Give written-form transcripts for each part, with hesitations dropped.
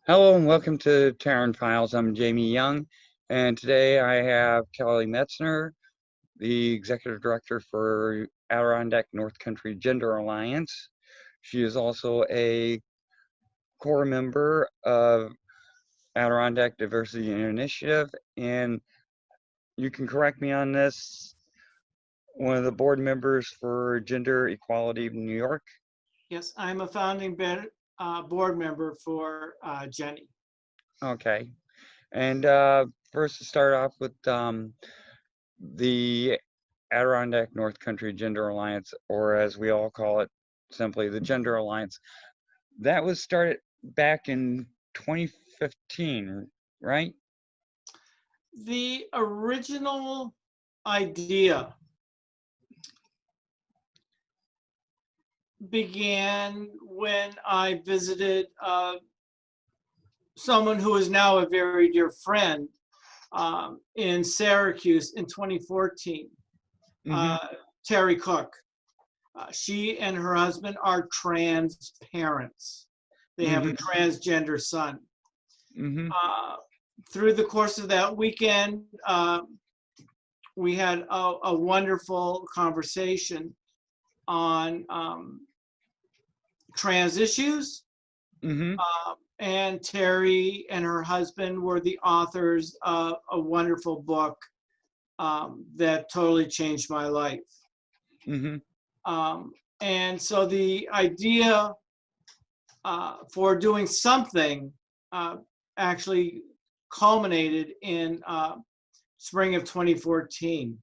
Hello and welcome to Taryn Files. I'm Jamie Young, and today I have Kelly Metzger, the Executive Director for Adirondack North Country Gender Alliance. She is also a core member of Adirondack Diversity Initiative, and you can correct me on this, one of the board members for Gender Equality New York. Yes, I'm a founding board member for GENY. Okay. And first to start off with the Adirondack North Country Gender Alliance, or as we all call it simply, the Gender Alliance. That was started back in 2015, right? The original idea began when I visited someone who is now a very dear friend in Syracuse in 2014, Terry Cook. She and her husband are trans parents. They have a transgender son. Through the course of that weekend, we had a wonderful conversation on trans issues. And Terry and her husband were the authors of a wonderful book that totally changed my life. And so the idea for doing something actually culminated in spring of 2014.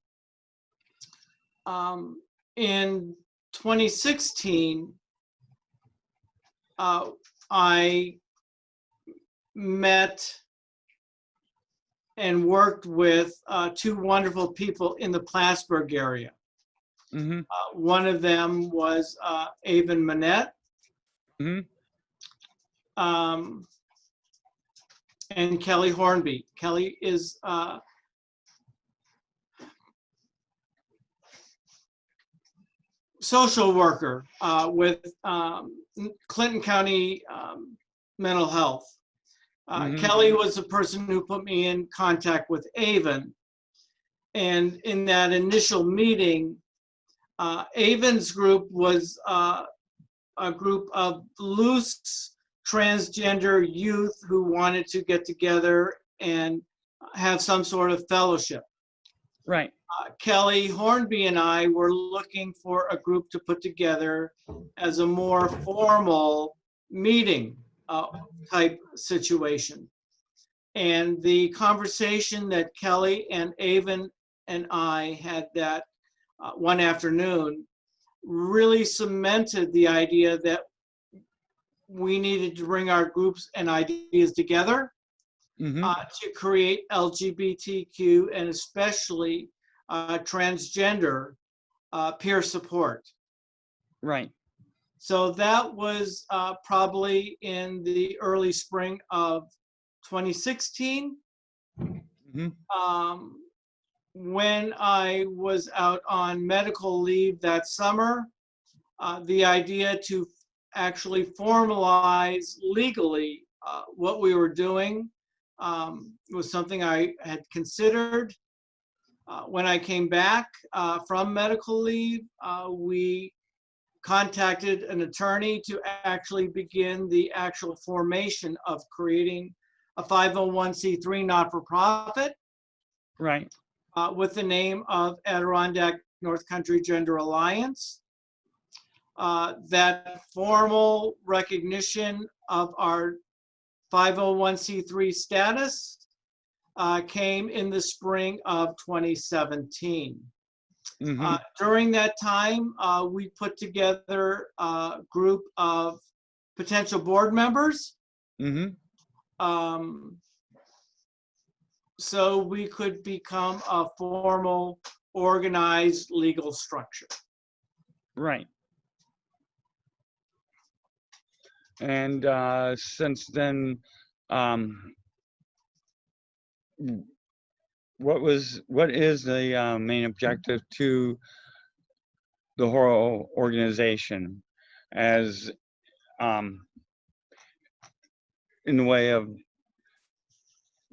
In 2016, I met and worked with two wonderful people in the Plattsburgh area. One of them was Avon Manette, and Kelly Hornby. Kelly is social worker with Clinton County Mental Health. Kelly was the person who put me in contact with Avon. And in that initial meeting, Avon's group was a group of loose transgender youth who wanted to get together and have some sort of fellowship. Right. Kelly Hornby and I were looking for a group to put together as a more formal meeting type situation. And the conversation that Kelly and Avon and I had that one afternoon really cemented the idea that we needed to bring our groups and ideas together to create LGBTQ and especially transgender peer support. Right. So that was probably in the early spring of 2016. When I was out on medical leave that summer, the idea to actually formalize legally what we were doing was something I had considered. When I came back from medical leave, we contacted an attorney to actually begin the actual formation of creating a 501c3 not-for-profit. Right. With the name of Adirondack North Country Gender Alliance. That formal recognition of our 501c3 status came in the spring of 2017. During that time, we put together a group of potential board members so we could become a formal, organized legal structure. Right. And since then, what is the main objective to the whole organization? As in the way of,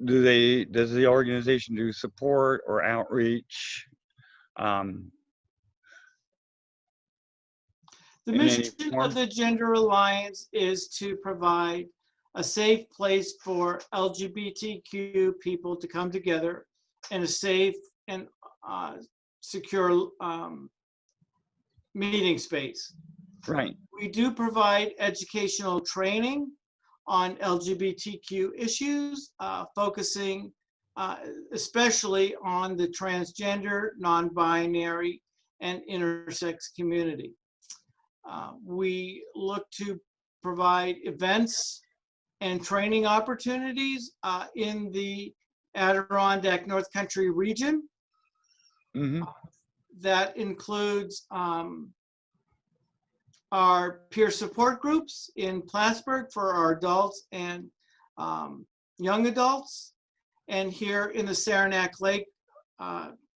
does the organization do support or outreach? The In any mission form? of the Gender Alliance is to provide a safe place for LGBTQ people to come together in a safe and secure meeting space. Right. We do provide educational training on LGBTQ issues, focusing especially on the transgender, non-binary, and intersex community. We look to provide events and training opportunities in the Adirondack North Country region. Mm-hmm. That includes our peer support groups in Plattsburgh for our adults and young adults, and here in the Saranac Lake,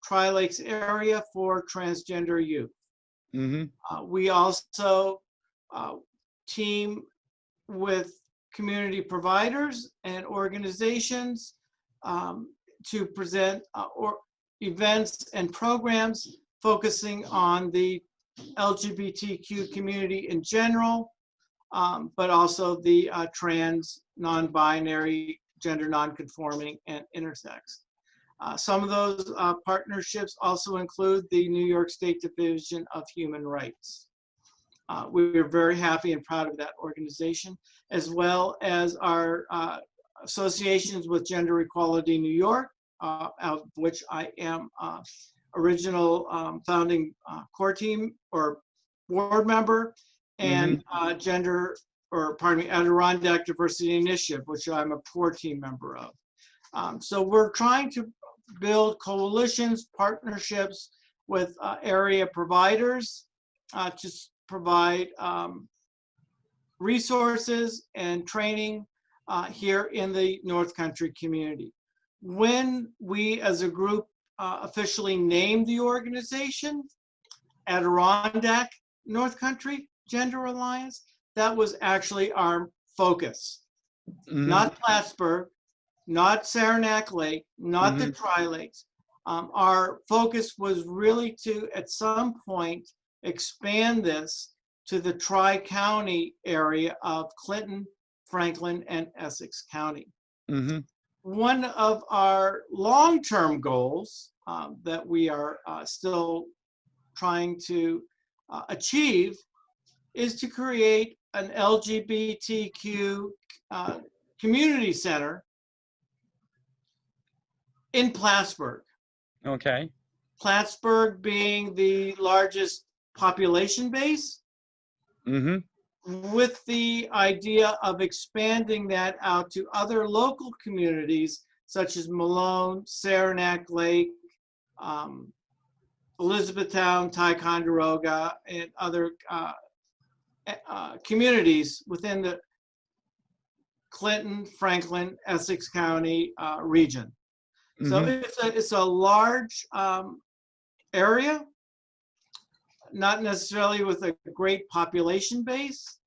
Tri-Lakes area for transgender youth. Mm-hmm. We also team with community providers and organizations to present events and programs focusing on the LGBTQ community in general, but also the trans, non-binary, gender non-conforming, and intersex. Some of those partnerships also include the New York State Division of Human Rights. We are very happy and proud of that organization, as well as our associations with Gender Equality New York, of which I am original founding core team or board member, and Adirondack Diversity Initiative, which I'm a core team member of. So we're trying to build coalitions, partnerships with area providers to provide resources and training here in the North Country community. When we as a group officially named the organization Adirondack North Country Gender Alliance, that was actually our focus. Not Plattsburgh, not Saranac Lake, not the Tri-Lakes. Our focus was really to, at some point, expand this to the Tri-County area of Clinton, Franklin, and Essex County. One of our long-term goals that we are still trying to achieve is to create an LGBTQ community center in Plattsburgh. Okay. Plattsburgh being the largest population base, with the idea of expanding that out to other local communities such as Malone, Saranac Lake, Elizabethtown, Ticonderoga, and other communities within the Clinton, Franklin, Essex County region. So it's a large area, not necessarily with a great population base,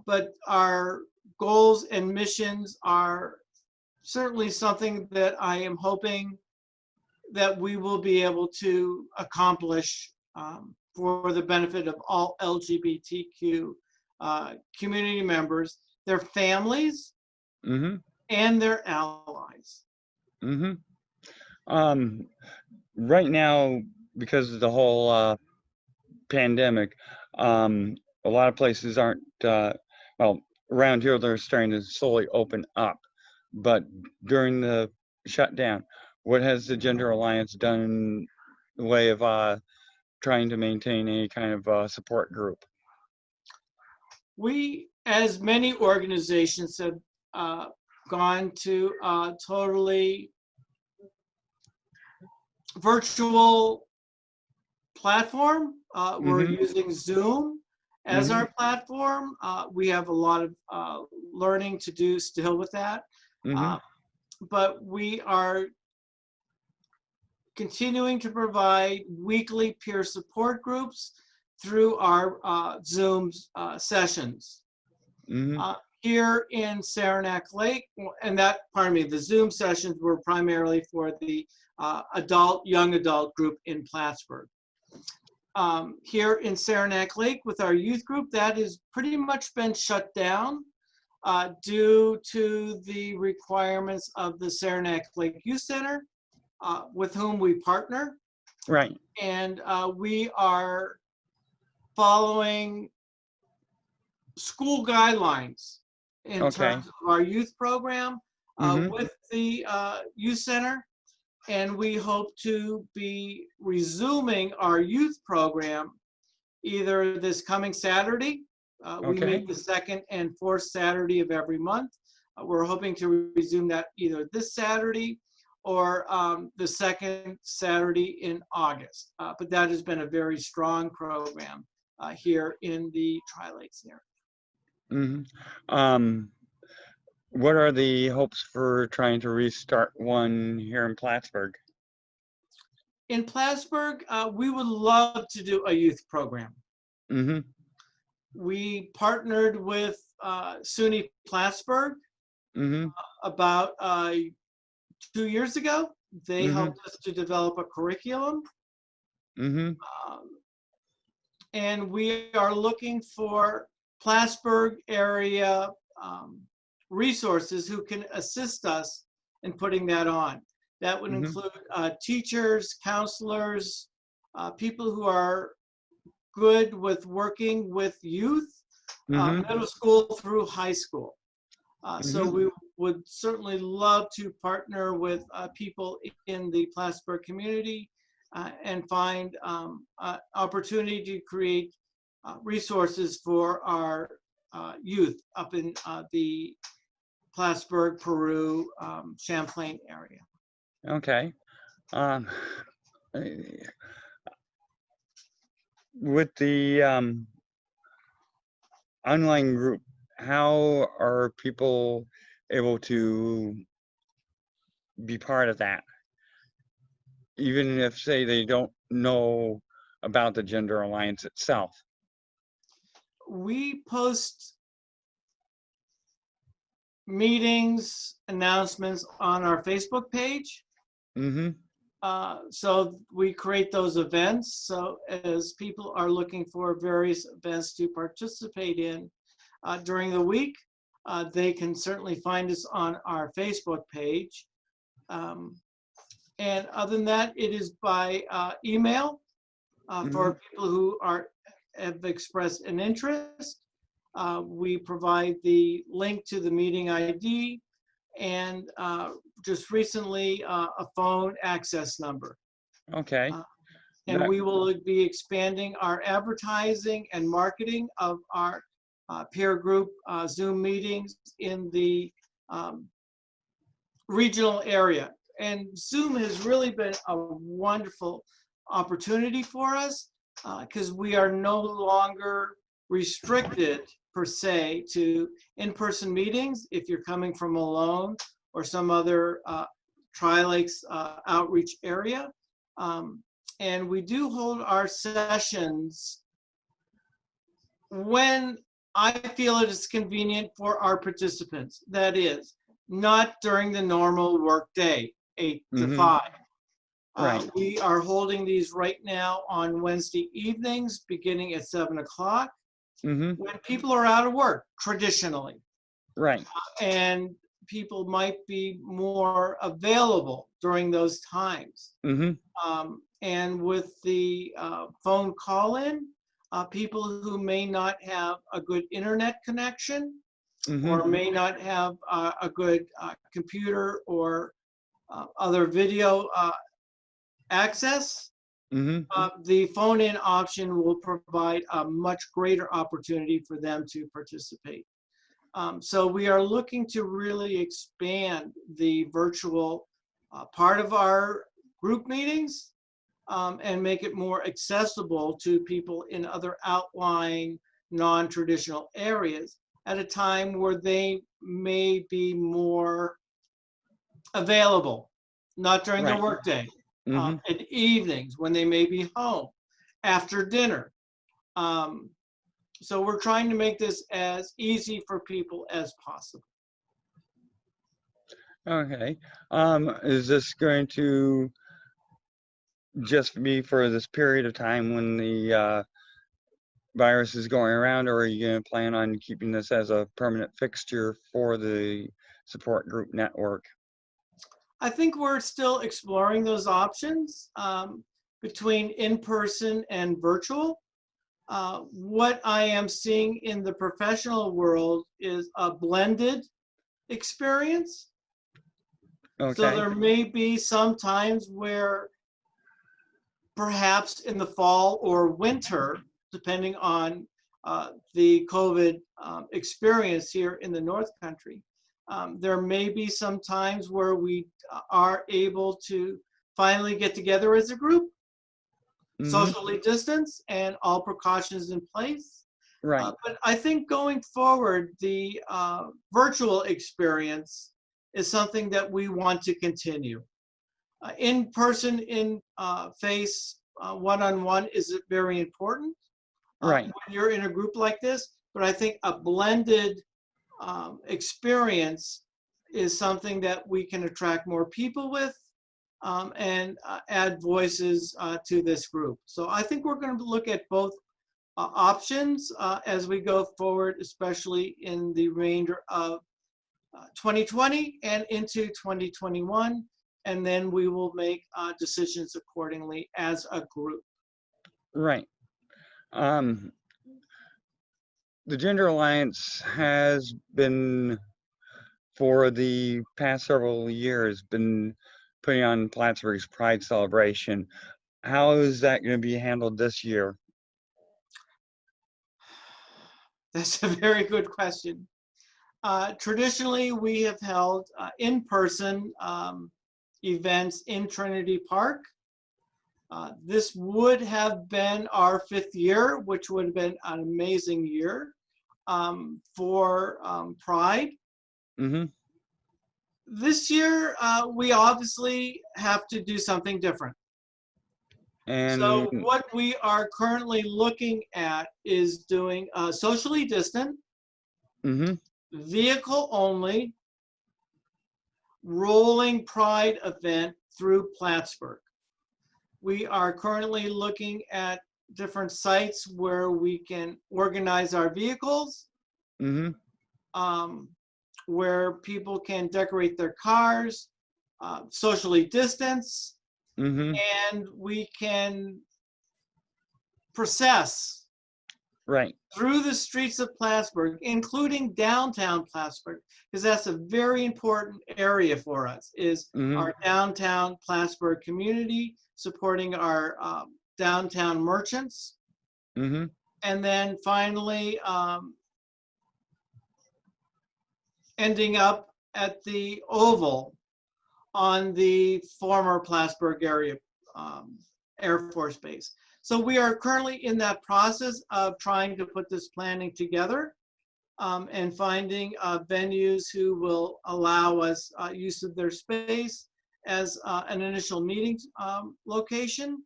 but our goals and missions are certainly something that I am hoping that we will be able to accomplish for the benefit of all LGBTQ community members, their families, and their allies. Right now, because of the whole pandemic, a lot of places aren't, well, around here they're starting to slowly open up. But during the shutdown, what has the Gender Alliance done in the way of trying to maintain any kind of support group? We, as many organizations, have gone to a totally virtual platform. We're using Zoom as our platform. We have a lot of learning to do still with that. But we are continuing to provide weekly peer support groups through our Zoom sessions. here in Saranac Lake, and that, pardon me, the Zoom sessions were primarily for the young adult group in Plattsburgh. Here in Saranac Lake with our youth group, that has pretty much been shut down due to the requirements of the Saranac Lake Youth Center, with whom we partner. Right. And we are following school guidelines in terms of our youth program with the youth center. And we hope to be resuming our youth program either this coming Saturday. We meet the second and fourth Saturday of every month. We're hoping to resume that either this Saturday or the second Saturday in August. But that has been a very strong program here in the Tri-Lakes area. What are the hopes for trying to restart one here in Plattsburgh? In Plattsburgh, we would love to do a youth program. We partnered with SUNY Plattsburgh about 2 years ago. They helped us to develop a curriculum. And we are looking for Plattsburgh area resources who can assist us in putting that on. That would include teachers, counselors, people who are good with working with youth, middle school through high school. So we would certainly love to partner with people in the Plattsburgh community and find opportunity to create resources for our youth up in the Plattsburgh, Peru, Champlain area. Okay. With the online group, how are people able to be part of that? Even if, say, they don't know about the Gender Alliance itself. We post meetings, announcements on our Facebook page. So we create those events. So as people are looking for various events to participate in during the week, they can certainly find us on our Facebook page. And other than that, it is by email for people who have expressed an interest. We provide the link to the meeting ID and just recently a phone access number. And we will be expanding our advertising and marketing of our peer group Zoom meetings in the regional area. And Zoom has really been a wonderful opportunity for us because we are no longer restricted per se to in-person meetings if you're coming from Malone or some other Tri-Lakes outreach area. And we do hold our sessions when I feel it is convenient for our participants. That is, not during the normal work day, 8 to 5. We are holding these right now on Wednesday evenings, beginning at 7 o'clock, when people are out of work, traditionally. And people might be more available during those times. And with the phone call-in, people who may not have a good internet connection or may not have a good computer or other video access, the phone-in option will provide a much greater opportunity for them to participate. So we are looking to really expand the virtual part of our group meetings and make it more accessible to people in other outlying non-traditional areas at a time where they may be more available, not during the workday, at evenings when they may be home, after dinner. So we're trying to make this as easy for people as possible. Okay. Is this going to just be for this period of time when the virus is going around, or are you going to plan on keeping this as a permanent fixture for the support group network? I think we're still exploring those options between in-person and virtual. What I am seeing in the professional world is a blended experience. So Okay. there may be some times where perhaps in the fall or winter, depending on the COVID experience here in the North Country, there may be some times where we are able to finally get together as a group, socially distance, and all precautions in place. Right. But I think going forward, the virtual experience is something that we want to continue. In person, in face, one-on-one is very important Right. when you're in a group like this. But I think a blended experience is something that we can attract more people with and add voices to this group. So I think we're going to look at both options as we go forward, especially in the remainder of 2020 and into 2021. And then we will make decisions accordingly as a group. Right. The Gender Alliance has been, for the past several years, been putting on Plattsburgh's Pride celebration. How is that going to be handled this year? That's a very good question. Traditionally, we have held in-person events in Trinity Park. This would have been our 5th year, which would have been an amazing year for Pride. This year, we obviously have to do something different. And So what we are currently looking at is doing socially distant, vehicle only, rolling Pride event through Plattsburgh. We are currently looking at different sites where we can organize our vehicles, where people can decorate their cars, socially distance, and we can process right. through the streets of Plattsburgh, including downtown Plattsburgh, because that's a very important area for us, is our downtown Plattsburgh community, supporting our downtown merchants. And then finally, ending up at the Oval on the former Plattsburgh area Air Force Base. So we are currently in that process of trying to put this planning together and finding venues who will allow us use of their space as an initial meeting location.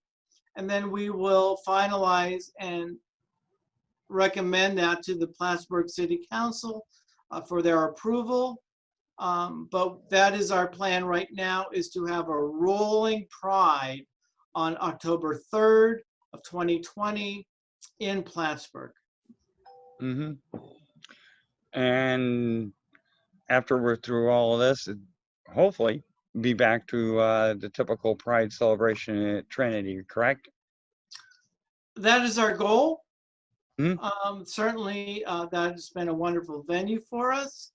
And then we will finalize and recommend that to the Plattsburgh City Council for their approval. But that is our plan right now, is to have a rolling Pride on October 3rd of 2020 in Plattsburgh. And after we're through all of this, hopefully be back to the typical Pride celebration at Trinity, correct? That is our goal. Certainly, that has been a wonderful venue for us.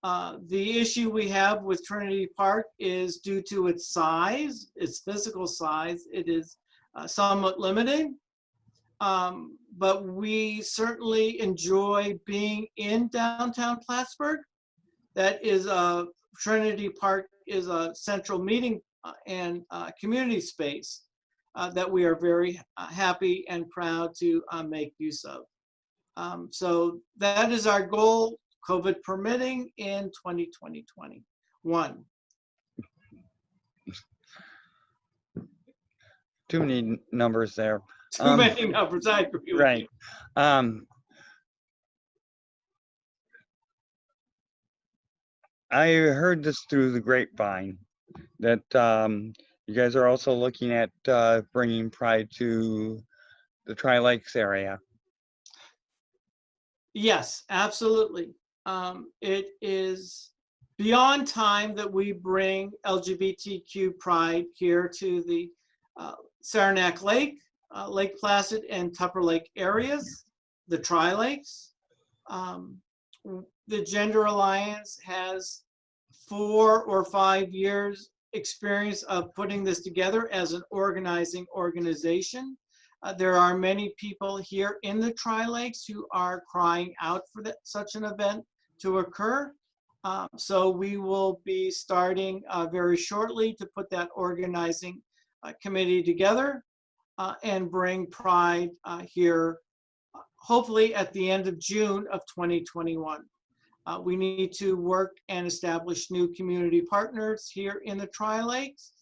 The issue we have with Trinity Park is due to its size, its physical size, it is somewhat limited. But we certainly enjoy being in downtown Plattsburgh. That is Trinity Park is a central meeting and community space that we are very happy and proud to make use of. So that is our goal, COVID permitting, in 2021. Too many numbers there. Too many numbers, I agree with right. you. I heard this through the grapevine that you guys are also looking at bringing Pride to the Tri-Lakes area. Yes, absolutely. It is beyond time that we bring LGBTQ Pride here to the Saranac Lake, Lake Placid, and Tupper Lake areas, the Tri-Lakes. The Gender Alliance has 4 or 5 years experience of putting this together as an organizing organization. There are many people here in the Tri-Lakes who are crying out for such an event to occur. So we will be starting very shortly to put that organizing committee together and bring Pride here, hopefully at the end of June of 2021. We need to work and establish new community partners here in the Tri-Lakes.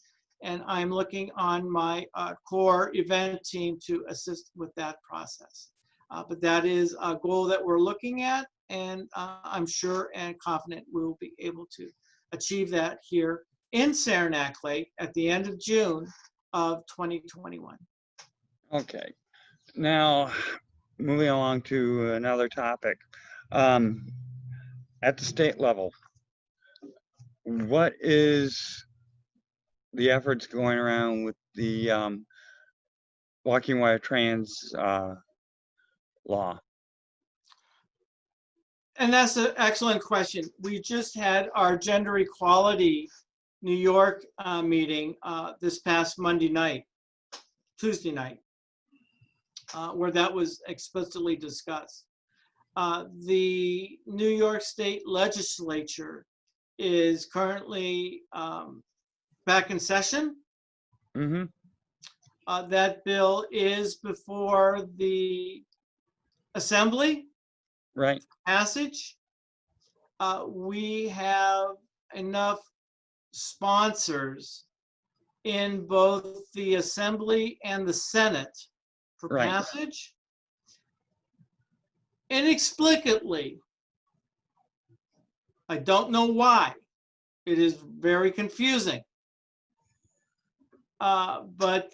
And I'm looking on my core event team to assist with that process. But that is a goal that we're looking at, and I'm sure and confident we will be able to achieve that here in Saranac Lake at the end of June of 2021. Okay. Now, moving along to another topic. At the state level, what is the efforts going around with the walking while trans law? And that's an excellent question. We just had our gender equality New York meeting this past Tuesday night, where that was explicitly discussed. The New York State Legislature is currently back in session. Mm-hmm. That bill is before the Assembly. Right. Passage. We have enough sponsors in both the Assembly and the Senate for Right. passage. Inexplicably, I don't know why. It is very confusing. But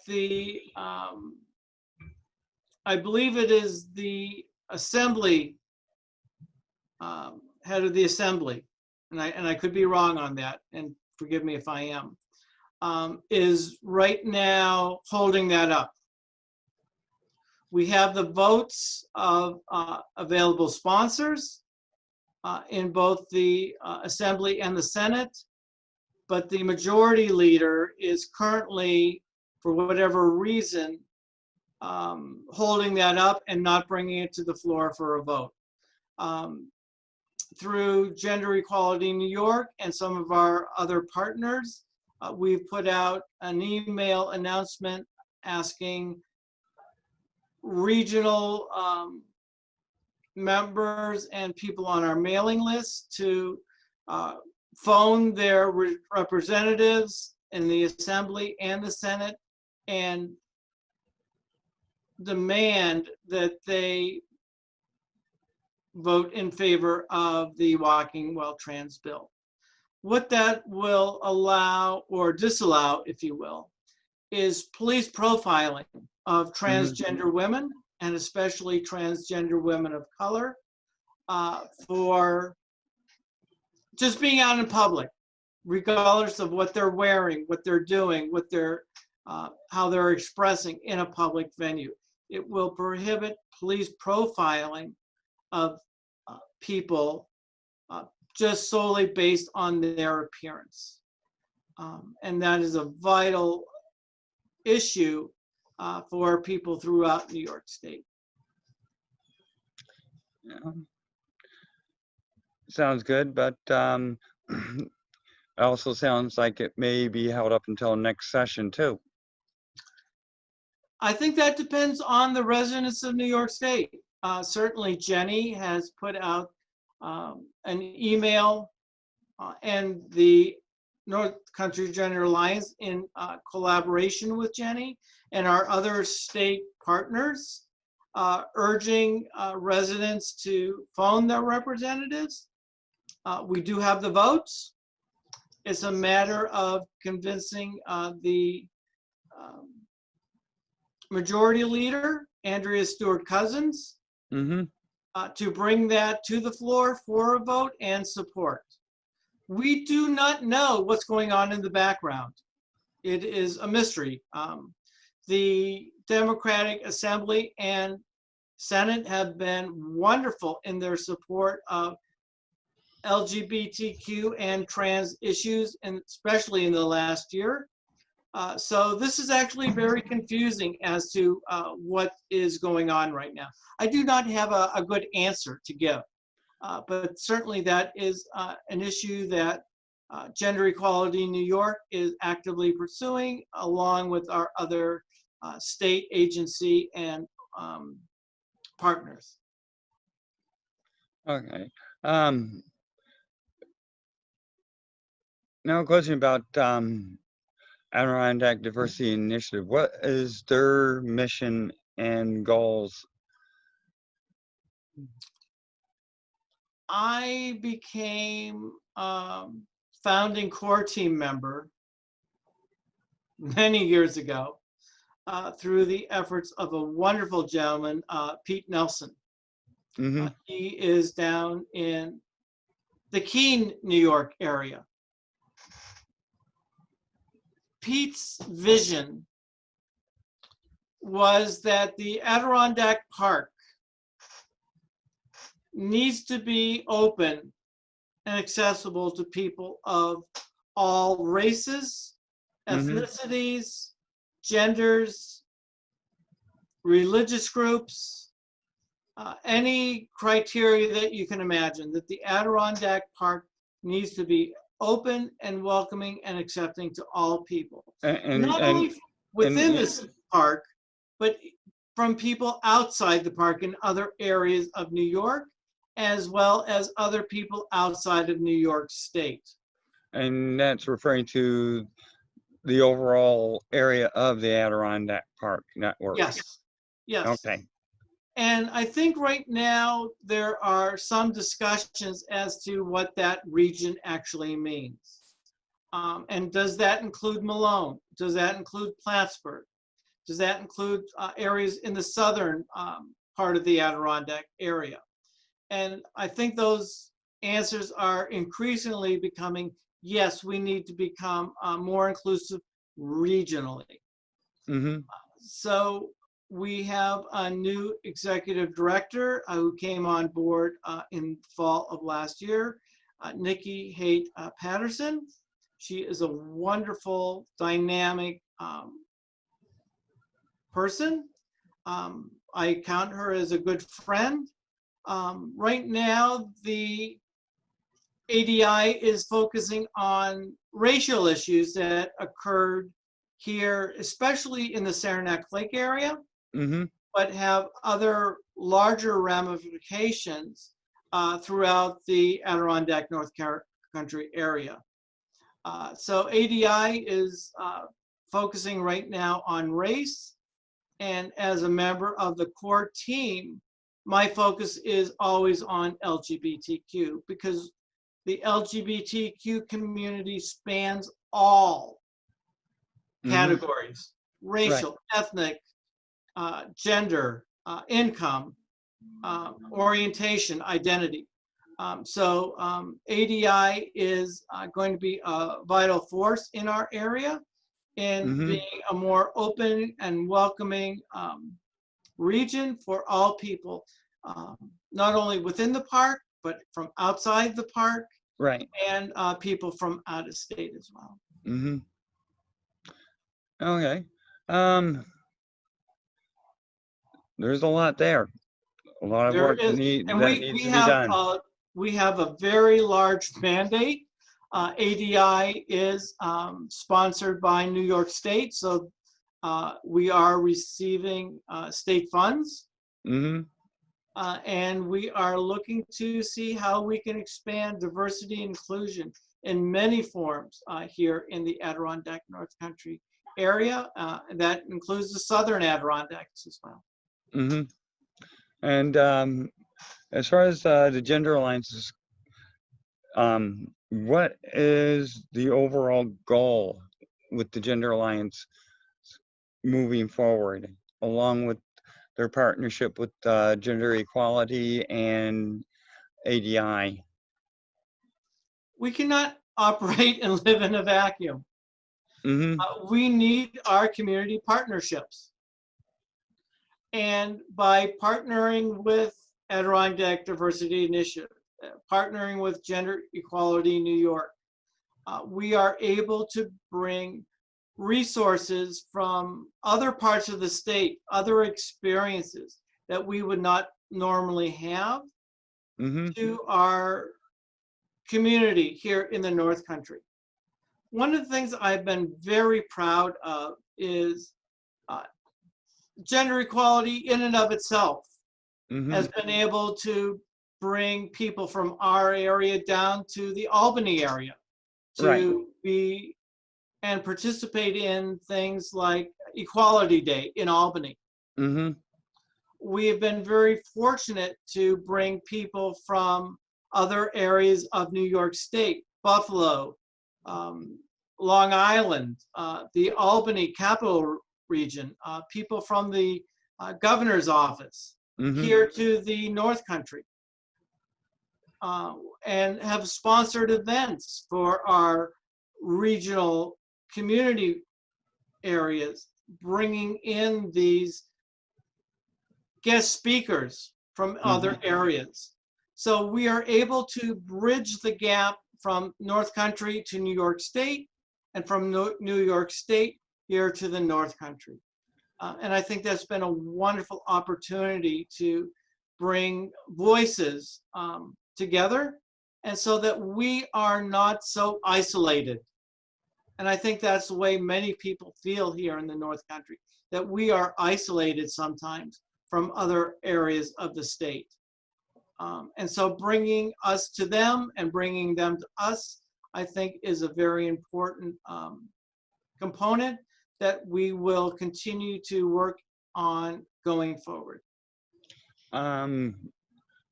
I believe it is the Assembly, head of the Assembly, and I could be wrong on that, and forgive me if I am, is right now holding that up. We have the votes of available sponsors in both the Assembly and the Senate, but the majority leader is currently, for whatever reason, holding that up and not bringing it to the floor for a vote. Through Gender Equality New York and some of our other partners, we've put out an email announcement asking regional members and people on our mailing list to phone their representatives in the Assembly and the Senate and demand that they vote in favor of the Walking While Trans bill. What that will allow or disallow, if you will, is police profiling of transgender women, and especially transgender women of color, for just being out in public, regardless of what they're wearing, what they're doing, what they're, how they're expressing in a public venue. It will prohibit police profiling of people just solely based on their appearance. And that is a vital issue for people throughout New York State. Yeah. Sounds good, but it also sounds like it may be held up until next session too. I think that depends on the residents of New York State. Certainly GENY has put out an email and the North Country Gender Alliance in collaboration with GENY and our other state partners, urging residents to phone their representatives We do have the votes. It's a matter of convincing the majority leader, Andrea Stewart-Cousins, Mm-hmm. to bring that to the floor for a vote and support. We do not know what's going on in the background. It is a mystery. The Democratic Assembly and Senate have been wonderful in their support of LGBTQ and trans issues, and especially in the last year. So this is actually very confusing as to what is going on right now. I do not have a good answer to give, but certainly that is an issue that Gender Equality New York is actively pursuing, along with our other state agency and partners. Okay. Now a question about Adirondack Diversity Initiative. What is their mission and goals? I became founding core team member many years ago through the efforts of a wonderful gentleman, Pete Nelson. Mm-hmm. He is down in the Keene, New York area. Pete's vision was that the Adirondack Park needs to be open and accessible to people of all races, ethnicities, genders, religious groups, any criteria that you can imagine, that the Adirondack Park needs to be open and welcoming and accepting to all people. Not only within this park, but from people outside the park in other areas of New York, as well as other people outside of New York State. And that's referring to the overall area of the Adirondack Park network. Yes, yes. Okay. And I think right now there are some discussions as to what that region actually means. And does that include Malone? Does that include Plattsburgh? Does that include areas in the southern part of the Adirondack area? And I think those answers are increasingly becoming, yes, we need to become more inclusive regionally. Mm-hmm. So we have a new executive director who came on board in the fall of last year, Nikki Haight Patterson. She is a wonderful, dynamic person. I count her as a good friend. Right now, the ADI is focusing on racial issues that occurred here, especially in the Saranac Lake area, but have other larger ramifications throughout the Adirondack North Country area. So ADI is focusing right now on race, and as a member of the core team, my focus is always on LGBTQ, because the LGBTQ community spans all categories: racial, ethnic, gender, income, orientation, identity. So ADI is going to be a vital force in our area in being a more open and welcoming region for all people, not only within the park, but from outside the park, and people from out of state as well. Okay. There's a lot there. A lot of work needs to be done. We have a very large mandate. ADI is sponsored by New York State, so we are receiving state funds. And we are looking to see how we can expand diversity and inclusion in many forms here in the Adirondack North Country area. That includes the southern Adirondacks as well. And as far as the gender alliances, What is the overall goal with the Gender Alliance moving forward, along with their partnership with gender equality and ADI? We cannot operate and live in a vacuum. Mm-hmm. We need our community partnerships. And by partnering with Adirondack Diversity Initiative, partnering with Gender Equality New York, we are able to bring resources from other parts of the state, other experiences that we would not normally have Mm-hmm. to our community here in the North Country. One of the things I've been very proud of is gender equality in and of itself Mm-hmm. has been able to bring people from our area down to the Albany area Right. to be and participate in things like Equality Day in Albany. Mm-hmm. We have been very fortunate to bring people from other areas of New York State, Buffalo, Long Island, the Albany capital region, people from the governor's office Mm-hmm. here to the North Country, and have sponsored events for our regional community areas, bringing in these guest speakers from other areas. So we are able to bridge the gap from North Country to New York State, and from New York State here to the North Country. And I think that's been a wonderful opportunity to bring voices together, and so that we are not so isolated. And I think that's the way many people feel here in the North Country, that we are isolated sometimes from other areas of the state. And so bringing us to them and bringing them to us, I think, is a very important component that we will continue to work on going forward.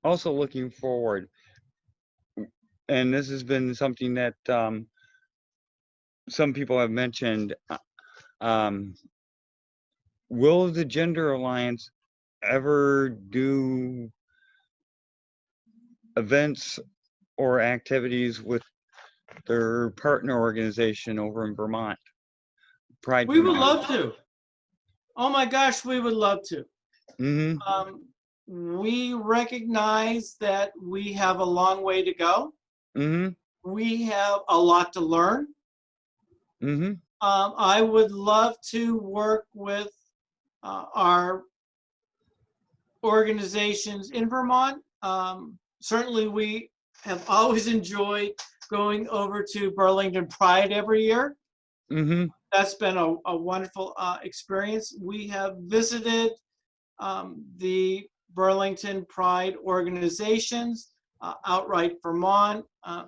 Also looking forward, and this has been something that some people have mentioned, will the Gender Alliance ever do events or activities with their partner organization over in Vermont, Pride We would Vermont? love to. Oh my gosh, we would love to. Mm-hmm. We recognize that we have a long way to go. Mm-hmm. We have a lot to learn. Mm-hmm. I would love to work with our organizations in Vermont. Certainly, we have always enjoyed going over to Burlington Pride every year. Mm-hmm. That's been a wonderful experience. We have visited the Burlington Pride organizations, Outright Vermont,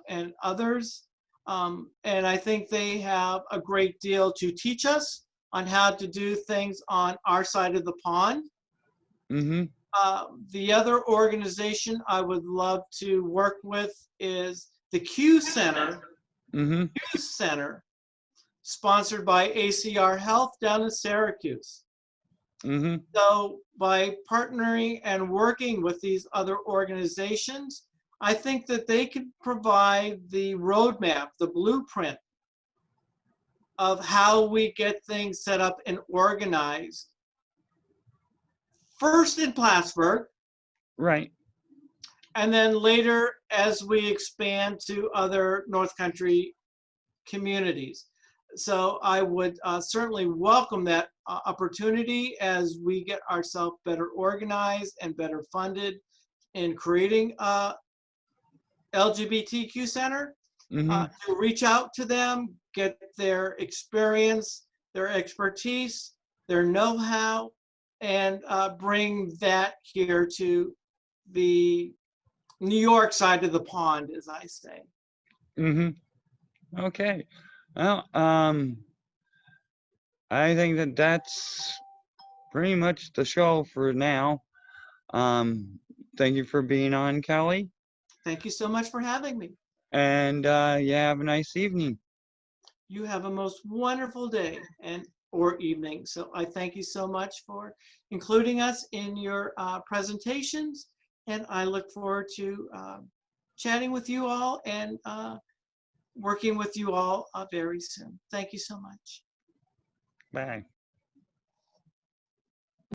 and others. And I think they have a great deal to teach us on how to do things on our side of the pond. Mm-hmm. The other organization I would love to work with is the Q Center, Mm-hmm. sponsored by ACR Health down in Syracuse. Mm-hmm. So by partnering and working with these other organizations, I think that they could provide the roadmap, the blueprint of how we get things set up and organized. First in Plattsburgh, Right. and then later as we expand to other North Country communities. So I would certainly welcome that opportunity as we get ourselves better organized and better funded in creating a LGBTQ Center, Mm-hmm. to reach out to them, get their experience, their expertise, their know-how, and bring that here to the New York side of the pond, as I say. Mm-hmm. Okay. Well, I think that that's pretty much the show for now. Thank you for being on, Kelly. Thank you so much for having me. And you have a nice evening. You have a most wonderful day and or evening. So I thank you so much for including us in your presentations, and I look forward to chatting with you all and working with you all very soon. Thank you so much. Bye.